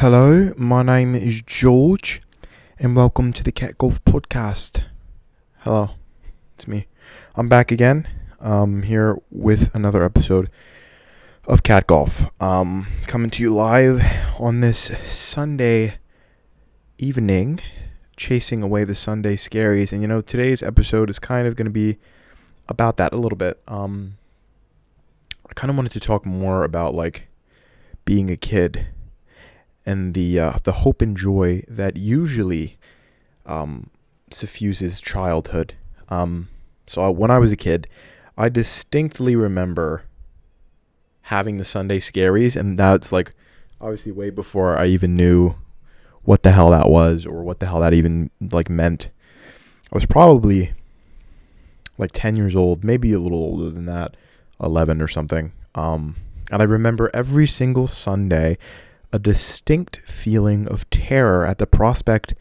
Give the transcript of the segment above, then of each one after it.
Hello, my name is George, and welcome to the Cat Golf Podcast. Hello, it's me. I'm back again, here with another episode of Cat Golf. Coming to you live on this Sunday evening, chasing away the Sunday Scaries. And today's episode is kind of going to be about that a little bit. I kind of wanted to talk more about being a kid and the hope and joy that usually suffuses childhood. So when I was a kid, I distinctly remember having the Sunday Scaries, and that's obviously way before I even knew what the hell that was or what the hell that even meant. I was probably 10 years old, maybe a little older than that, 11 or something. And I remember every single Sunday a distinct feeling of terror at the prospect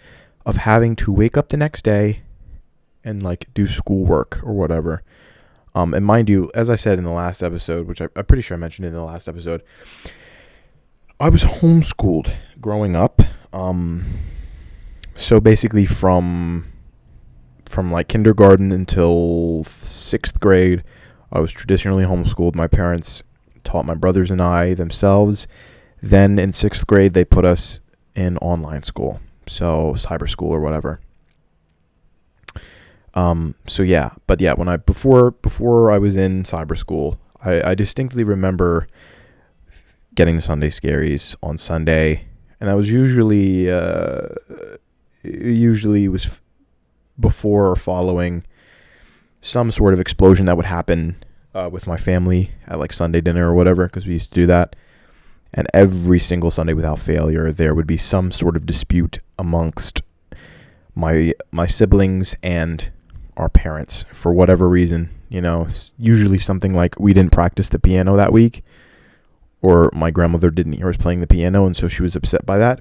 of having to wake up the next day and do schoolwork or whatever. And mind you, as I said in the last episode, which I'm pretty sure I mentioned in the last episode, I was homeschooled growing up. So basically from kindergarten until 6th grade, I was traditionally homeschooled. My parents taught my brothers and I themselves. Then in 6th grade, they put us in online school, so cyber school or whatever. When before I was in cyber school, I distinctly remember getting the Sunday Scaries on Sunday, and that was usually it was before or following some sort of explosion that would happen with my family at Sunday dinner or whatever, because we used to do that. And every single Sunday without failure, there would be some sort of dispute amongst my siblings and our parents for whatever reason. Usually something like we didn't practice the piano that week, or my grandmother didn't hear us playing the piano, and so she was upset by that.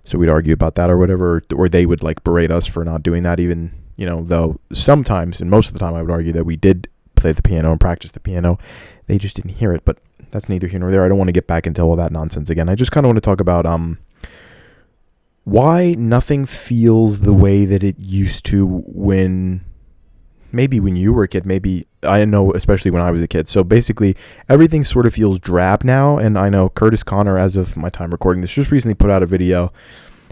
So we'd argue about that or whatever, or they would berate us for not doing that even, though sometimes, and most of the time I would argue that we did play the piano and practice the piano. They just didn't hear it, but that's neither here nor there. I don't want to get back into all that nonsense again. I just kind of want to talk about why nothing feels the way that it used to when you were a kid. Maybe, I know, especially when I was a kid. So basically, everything sort of feels drab now. And I know Curtis Connor, as of my time recording this, just recently put out a video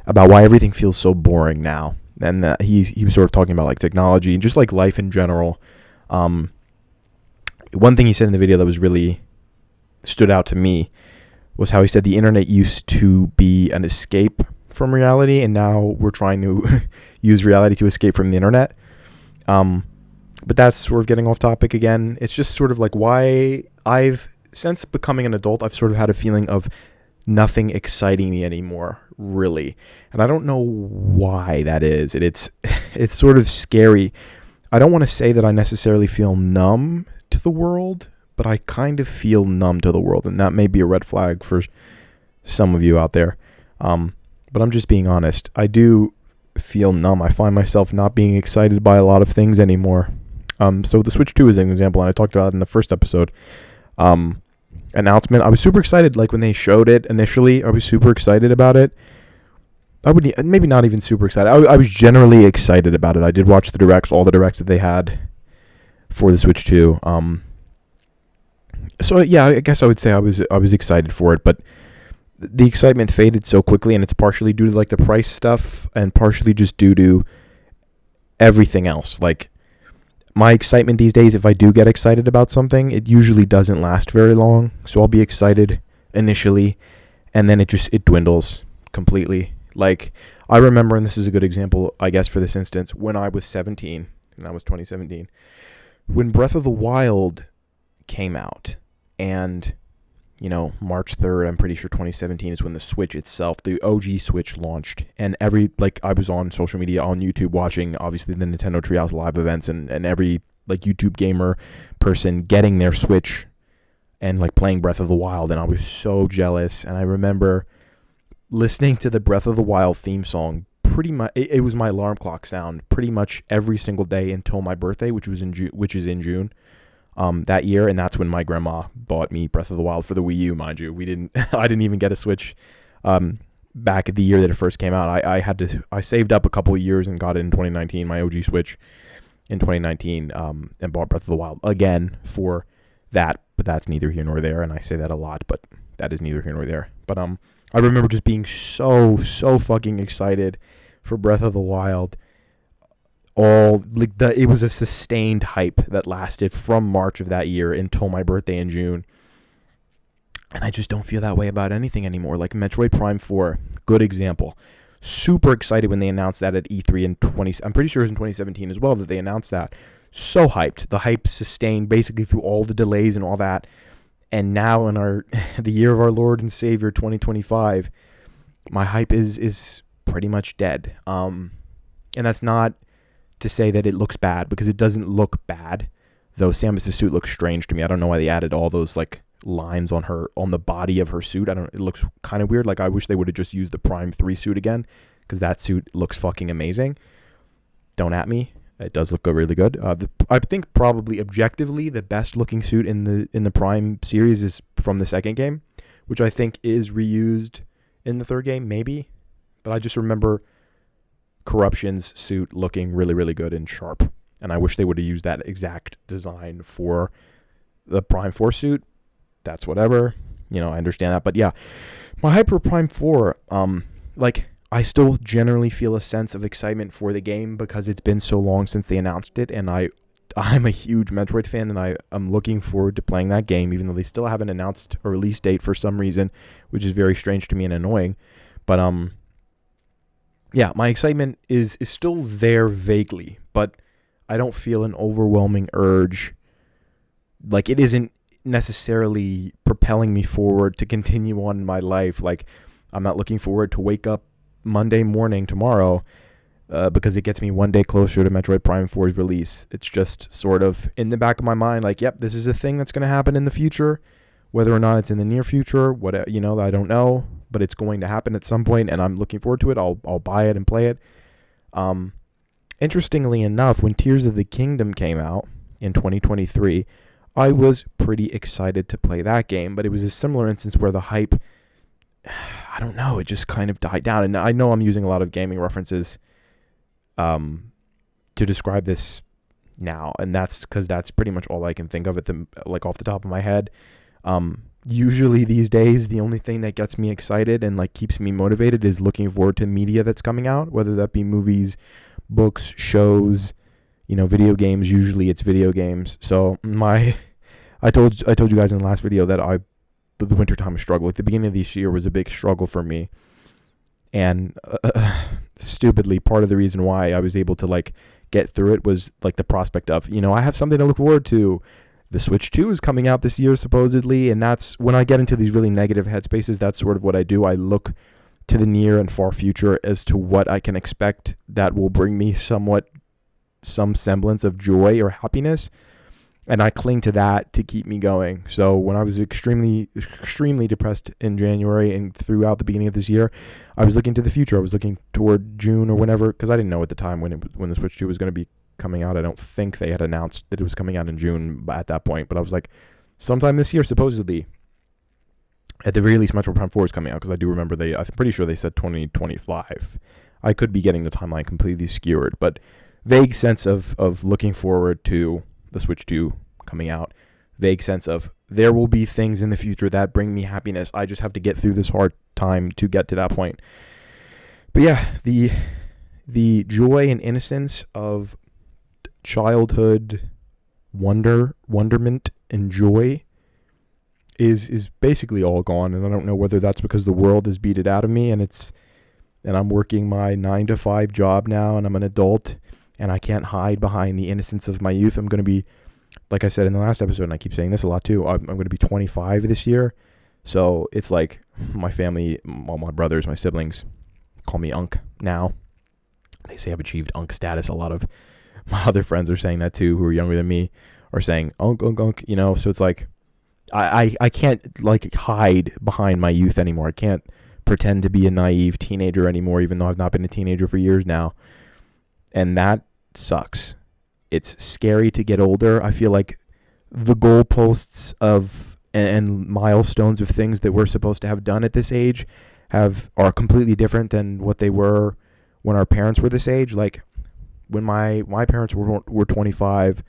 about why everything feels so boring now. And he was sort of talking about technology and just life in general. One thing he said in the video that was really stood out to me was how he said the internet used to be an escape from reality, and now we're trying to use reality to escape from the internet. But that's sort of getting off topic again. It's just sort of why since becoming an adult, I've sort of had a feeling of nothing exciting me anymore, really. And I don't know why that is. It's sort of scary. I don't want to say that I necessarily feel numb to the world, but I kind of feel numb to the world, and that may be a red flag for some of you out there. But I'm just being honest. I do feel numb. I find myself not being excited by a lot of things anymore. So the Switch 2 is an example, and I talked about it in the first episode. Announcement. I was super excited, when they showed it initially. I was super excited about it. I would maybe not even super excited. I was generally excited about it. I did watch the directs, all the directs that they had for the Switch 2. So yeah, I guess I would say I was excited for it, but the excitement faded so quickly, and it's partially due to the price stuff, and partially just due to everything else. My excitement these days, if I do get excited about something, it usually doesn't last very long. So I'll be excited initially, and then it dwindles completely. I remember, and this is a good example, I guess, for this instance, when I was 17, and that was 2017, when Breath of the Wild came out, and March 3rd, I'm pretty sure 2017 is when the Switch itself, the OG Switch, launched. And I was on social media, on YouTube, watching obviously the Nintendo Treehouse live events, and every YouTube gamer person getting their Switch and playing Breath of the Wild, and I was so jealous. And I remember listening to the Breath of the Wild theme song pretty much. It was my alarm clock sound pretty much every single day until my birthday, which is in June. That year, and that's when my grandma bought me Breath of the Wild for the Wii U, mind you. I didn't even get a Switch back at the year that it first came out. I saved up a couple of years and got it in 2019, my OG Switch in 2019, and bought Breath of the Wild again for that, but that's neither here nor there, and I say that a lot, but that is neither here nor there. But I remember just being so fucking excited for Breath of the Wild. It was a sustained hype that lasted from March of that year until my birthday in June. And I just don't feel that way about anything anymore. Like Metroid Prime 4, good example. Super excited when they announced that at E3 in I'm pretty sure it was in 2017 as well that they announced that. So hyped. The hype sustained basically through all the delays and all that. And now in the year of our Lord and Savior 2025, my hype is pretty much dead. And that's not to say that it looks bad, because it doesn't look bad. Though Samus's suit looks strange to me. I don't know why they added all those like lines on the body of her suit. It looks kind of weird. Like I wish they would have just used the Prime 3 suit again, because that suit looks fucking amazing. Don't at me. It does look really good. I think probably objectively the best looking suit in the Prime series is from the second game, which I think is reused in the third game, maybe. But I just remember Corruption's suit looking really, really good and sharp. And I wish they would have used that exact design for the Prime 4 suit. That's whatever. I understand that. But yeah, my Hyper Prime 4, I still generally feel a sense of excitement for the game because it's been so long since they announced it, and I'm a huge Metroid fan, and I'm looking forward to playing that game, even though they still haven't announced a release date for some reason, which is very strange to me and annoying. But yeah, my excitement is still there vaguely, but I don't feel an overwhelming urge. Like, it isn't necessarily propelling me forward to continue on in my life. Like, I'm not looking forward to wake up Monday morning tomorrow because it gets me one day closer to Metroid Prime 4's release. It's just sort of in the back of my mind, like, yep, this is a thing that's going to happen in the future. Whether or not it's in the near future, I don't know, but it's going to happen at some point, and I'm looking forward to it. I'll buy it and play it. Interestingly enough, when Tears of the Kingdom came out in 2023, I was pretty excited to play that game, but it was a similar instance where the hype, I don't know, it just kind of died down. And I know I'm using a lot of gaming references to describe this now, and that's because that's pretty much all I can think of off the top of my head. Usually these days, the only thing that gets me excited and keeps me motivated is looking forward to media that's coming out, whether that be movies, books, shows, video games. Usually it's video games. So I told you guys in the last video that the wintertime struggle, the beginning of this year was a big struggle for me. And stupidly, part of the reason why I was able to get through it was the prospect of, I have something to look forward to. The Switch 2 is coming out this year, supposedly, and that's when I get into these really negative headspaces. That's sort of what I do. I look to the near and far future as to what I can expect that will bring me some semblance of joy or happiness, and I cling to that to keep me going. So when I was extremely, extremely depressed in January and throughout the beginning of this year, I was looking to the future. I was looking toward June or whenever, because I didn't know at the time when the Switch 2 was going to be coming out. I don't think they had announced that it was coming out in June at that point, but I was like, sometime this year, supposedly. At the very least, Metroid Prime 4 is coming out, because I do remember I'm pretty sure they said 2025. I could be getting the timeline completely skewered, but vague sense of looking forward to the Switch 2 coming out. Vague sense of there will be things in the future that bring me happiness. I just have to get through this hard time to get to that point. But yeah, the joy and innocence of childhood wonderment and joy is basically all gone, and I don't know whether that's because the world has beat it out of me, and I'm working my 9-to-5 job now, and I'm an adult, and I can't hide behind the innocence of my youth. I'm going to be, like I said in the last episode, and I keep saying this a lot too, I'm going to be 25 this year. So it's like my family, all my brothers, my siblings call me Unc now. They say I've achieved Unc status. A lot of my other friends are saying that too, who are younger than me, are saying Unc, so it's like I can't hide behind my youth anymore. I can't pretend to be a naive teenager anymore, even though I've not been a teenager for years now. And that sucks. It's scary to get older. I feel like the goalposts of and milestones of things that we're supposed to have done at this age are completely different than what they were when our parents were this age. Like when my parents were 25,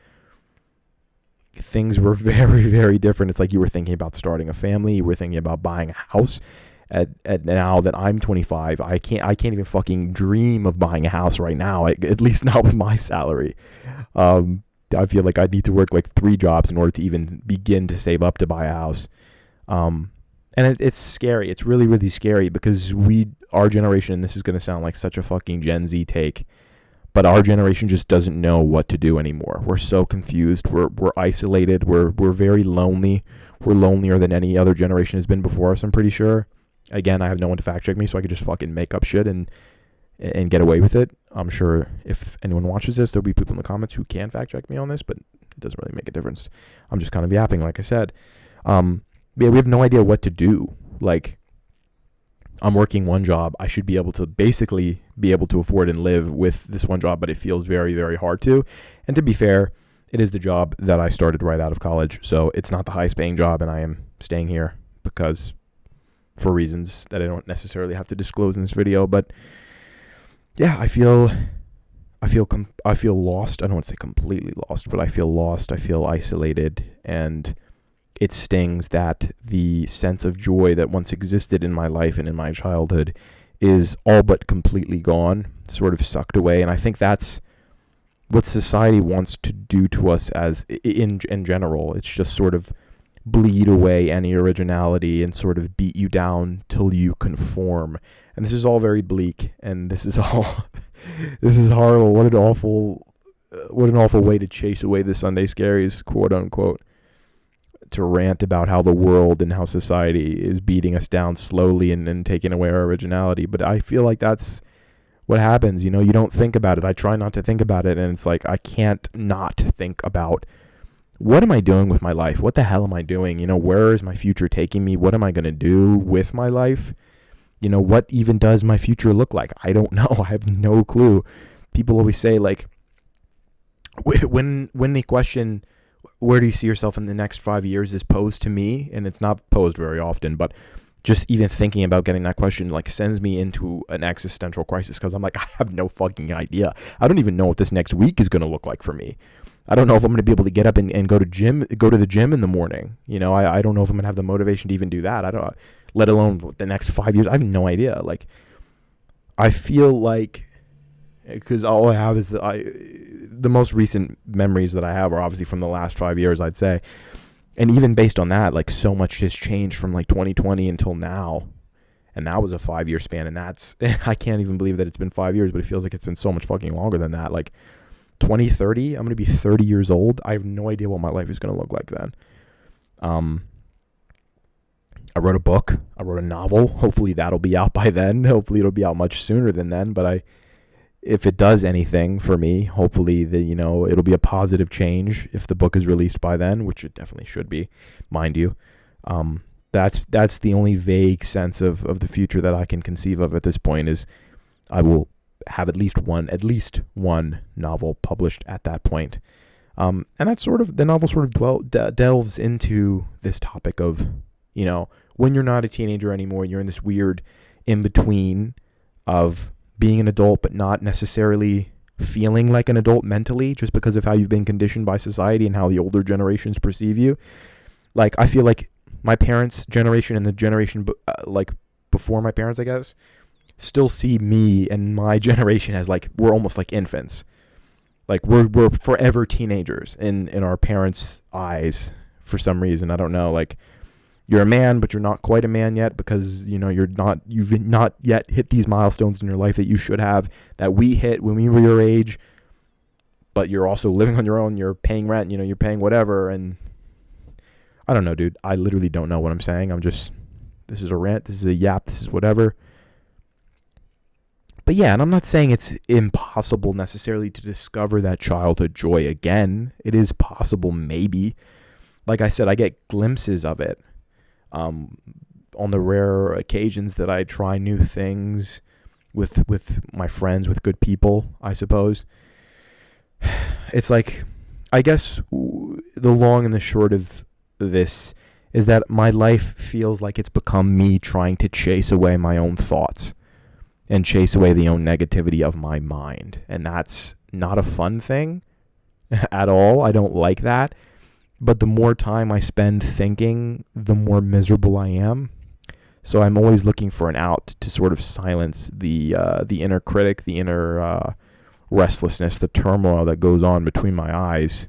things were very, very different. It's like you were thinking about starting a family, you were thinking about buying a house. At now that I'm 25, I can't even fucking dream of buying a house right now. At least not with my salary. I feel like I need to work like 3 jobs in order to even begin to save up to buy a house. And it's scary. It's really, really scary because our generation, and this is going to sound like such a fucking Gen Z take, but our generation just doesn't know what to do anymore. We're so confused. We're isolated. We're very lonely. We're lonelier than any other generation has been before us, I'm pretty sure. Again, I have no one to fact check me, so I could just fucking make up shit and get away with it. I'm sure if anyone watches this, there'll be people in the comments who can fact check me on this, but it doesn't really make a difference. I'm just kind of yapping, like I said. Yeah, we have no idea what to do. Like, I'm working one job. I should be able to basically be able to afford and live with this one job, but it feels very, very hard to. And to be fair, it is the job that I started right out of college, so it's not the highest paying job, and I am staying here because for reasons that I don't necessarily have to disclose in this video. But yeah, I feel lost. I don't want to say completely lost, but I feel lost. I feel isolated, and it stings that the sense of joy that once existed in my life and in my childhood is all but completely gone, sort of sucked away. And I think that's what society wants to do to us as in general. It's just sort of bleed away any originality and sort of beat you down till you conform. And this is all very bleak, and this is horrible. What an awful way to chase away the Sunday Scaries, quote unquote, to rant about how the world and how society is beating us down slowly and taking away our originality. But I feel like that's what happens. You don't think about it. I try not to think about it, and it's like I can't not think about, what am I doing with my life? What the hell am I doing? Where is my future taking me? What am I going to do with my life? What even does my future look like? I don't know. I have no clue. People always say, like, when the question, where do you see yourself in the next 5 years, is posed to me, and it's not posed very often, but just even thinking about getting that question, like, sends me into an existential crisis, because I'm like, I have no fucking idea. I don't even know what this next week is going to look like for me. I don't know if I'm going to be able to get up and go to the gym in the morning. I don't know if I'm going to have the motivation to even do that. I don't, let alone the next 5 years. I have no idea. Like, I feel like, because all I have is the most recent memories that I have are obviously from the last 5 years, I'd say. And even based on that, like, so much has changed from like 2020 until now. And that was a 5-year span. And I can't even believe that it's been 5 years, but it feels like it's been so much fucking longer than that. Like, 2030, I'm going to be 30 years old. I have no idea what my life is going to look like then. I wrote a book. I wrote a novel. Hopefully that'll be out by then. Hopefully it'll be out much sooner than then. But if it does anything for me, hopefully it'll be a positive change if the book is released by then, which it definitely should be, mind you. That's the only vague sense of the future that I can conceive of at this point, is I will have at least one novel published at that point. And that's the novel sort of delves into this topic of, when you're not a teenager anymore, you're in this weird in-between of being an adult, but not necessarily feeling like an adult mentally, just because of how you've been conditioned by society and how the older generations perceive you. Like, I feel like my parents' generation and the generation before my parents, I guess, still see me and my generation as like, we're almost like infants. Like, we're forever teenagers in our parents' eyes for some reason. I don't know. Like, you're a man, but you're not quite a man yet, because you've not yet hit these milestones in your life that you should have, that we hit when we were your age. But you're also living on your own. You're paying rent. You're paying whatever. And I don't know, dude. I literally don't know what I'm saying. This is a rant. This is a yap. This is whatever. But yeah, and I'm not saying it's impossible necessarily to discover that childhood joy again. It is possible, maybe. Like I said, I get glimpses of it. On the rare occasions that I try new things with my friends, with good people, I suppose. It's like, I guess the long and the short of this is that my life feels like it's become me trying to chase away my own thoughts and chase away the own negativity of my mind. And that's not a fun thing at all. I don't like that. But the more time I spend thinking, the more miserable I am. So I'm always looking for an out to sort of silence the inner critic, the inner restlessness, the turmoil that goes on between my eyes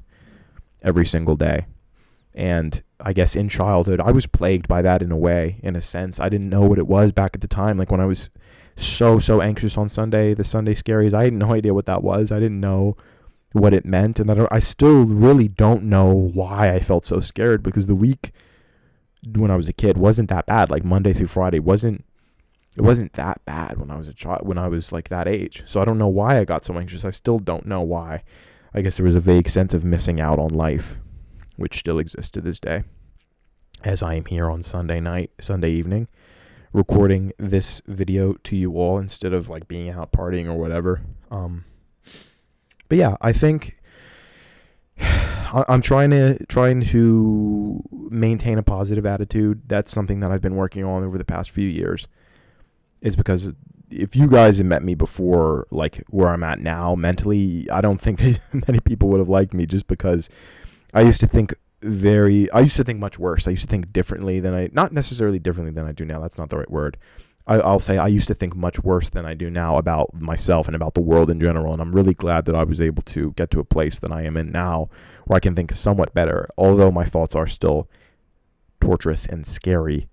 every single day. And I guess in childhood, I was plagued by that in a way, in a sense. I didn't know what it was back at the time. Like when I was so anxious on Sunday, the Sunday Scaries, I had no idea what that was. I didn't know what it meant. And I still really don't know why I felt so scared, because the week when I was a kid wasn't that bad. Like Monday through Friday it wasn't that bad when I was a child, when I was like that age. So I don't know why I got so anxious. I still don't know why. I guess there was a vague sense of missing out on life, which still exists to this day, as I am here on Sunday evening, recording this video to you all instead of like being out partying or whatever. But yeah, I think I'm trying to maintain a positive attitude. That's something that I've been working on over the past few years. Is because if you guys had met me before, like where I'm at now mentally, I don't think that many people would have liked me, just because I used to think much worse. I used to think differently not necessarily differently than I do now. That's not the right word. I'll say I used to think much worse than I do now about myself and about the world in general. And I'm really glad that I was able to get to a place that I am in now where I can think somewhat better, although my thoughts are still torturous and scary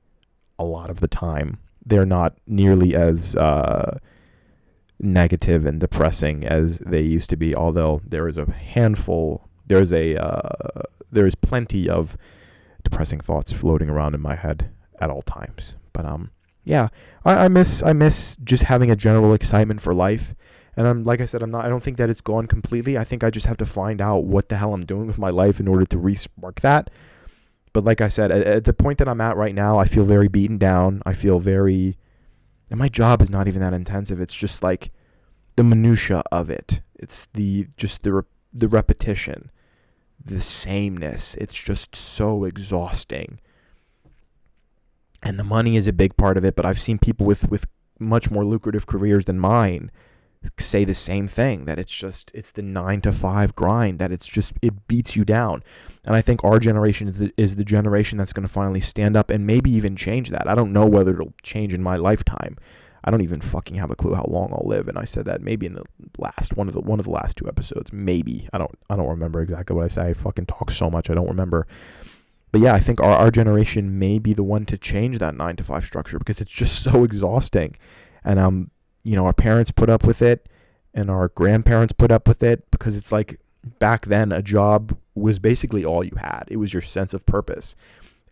a lot of the time. They're not nearly as negative and depressing as they used to be, although there is plenty of depressing thoughts floating around in my head at all times. But yeah, I miss just having a general excitement for life. And like I said, I don't think that it's gone completely. I think I just have to find out what the hell I'm doing with my life in order to re-spark that. But like I said, at the point that I'm at right now, I feel very beaten down. I feel and my job is not even that intensive. It's just like the minutia of it. It's the repetition, the sameness. It's just so exhausting. And the money is a big part of it, but I've seen people with much more lucrative careers than mine say the same thing, that it's the 9-to-5 grind, that it beats you down. And I think our generation is the generation that's going to finally stand up and maybe even change that. I don't know whether it'll change in my lifetime. I don't even fucking have a clue how long I'll live, and I said that maybe in the last one of the last 2 episodes. Maybe. I don't remember exactly what I say. I fucking talk so much I don't remember. But yeah, I think our generation may be the one to change that 9-to-5 structure, because it's just so exhausting. And our parents put up with it, and our grandparents put up with it, because it's like back then a job was basically all you had. It was your sense of purpose.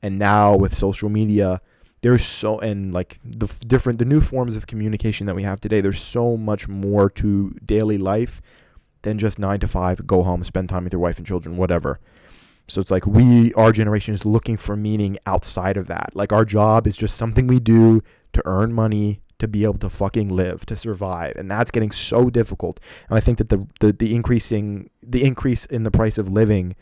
And now with social media, and like the new forms of communication that we have today, there's so much more to daily life than just 9-to-5, go home, spend time with your wife and children, whatever. So it's like our generation is looking for meaning outside of that. Like our job is just something we do to earn money, to be able to fucking live, to survive. And that's getting so difficult. And I think that the increase in the price of living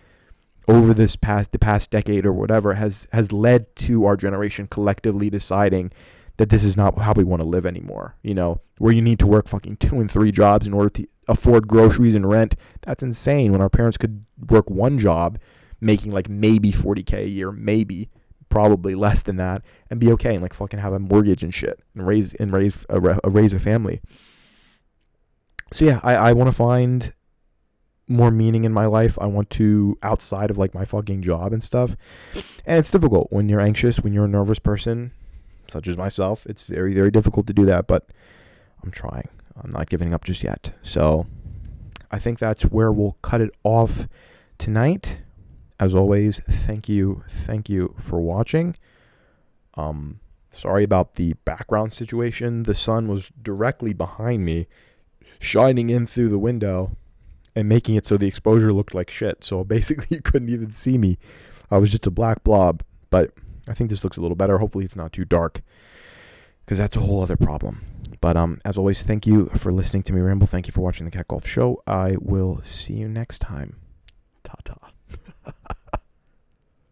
over the past decade or whatever has led to our generation collectively deciding that this is not how we want to live anymore. Where you need to work fucking 2 and 3 jobs in order to afford groceries and rent. That's insane. When our parents could work 1 job, making like maybe $40K a year, maybe, probably less than that, and be okay and like fucking have a mortgage and shit and raise a family. So yeah, I want to find more meaning in my life. I want to, outside of like my fucking job and stuff. And it's difficult when you're anxious, when you're a nervous person, such as myself. It's very, very difficult to do that, but I'm trying. I'm not giving up just yet. So I think that's where we'll cut it off tonight. As always, thank you for watching. Sorry about the background situation. The sun was directly behind me, shining in through the window and making it so the exposure looked like shit. So basically you couldn't even see me. I was just a black blob. But I think this looks a little better. Hopefully it's not too dark, because that's a whole other problem. But as always, thank you for listening to me ramble. Thank you for watching the Cat Golf Show. I will see you next time. Ta-ta.